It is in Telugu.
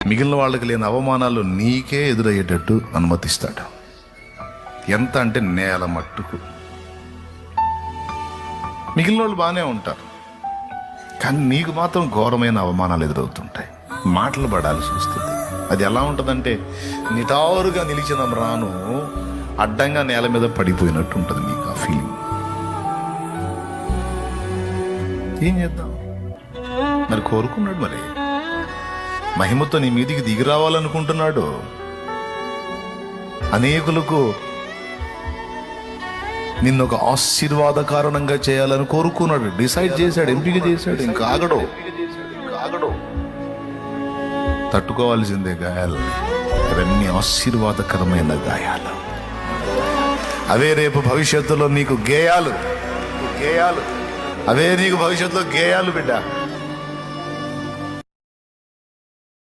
మిగిలిన వాళ్ళకి లేని అవమానాలు నీకే ఎదురయ్యేటట్టు అనుమతిస్తాడు. ఎంత అంటే నేల మట్టుకు. మిగిలిన వాళ్ళు బాగానే ఉంటారు, కానీ నీకు మాత్రం ఘోరమైన అవమానాలు ఎదురవుతుంటాయి. మాటలు పడాల్సి వస్తుంది. అది ఎలా ఉంటుందంటే నిటారుగా నిలిచిన రాను అడ్డంగా నేల మీద పడిపోయినట్టు ఉంటుంది నీకు ఆ ఫీలింగ్. ఏం చేద్దాం మరి? కోరుకున్నాడు, మరి మహిమతో నీ మీదికి దిగి రావాలనుకుంటున్నాడు. అనేకులకు నిన్ను ఒక ఆశీర్వాద కారణంగా చేయాలని కోరుకున్నాడు, డిసైడ్ చేశాడు, ఎంపిక చేశాడు. ఇంకా ఆగడు. తట్టుకోవాల్సిందే గాయాలు. అవన్నీ ఆశీర్వాదకరమైన గాయాలు. అవే రేపు భవిష్యత్తులో నీకు గేయాలు. అవే నీకు భవిష్యత్తులో గేయాలు బిడ్డ.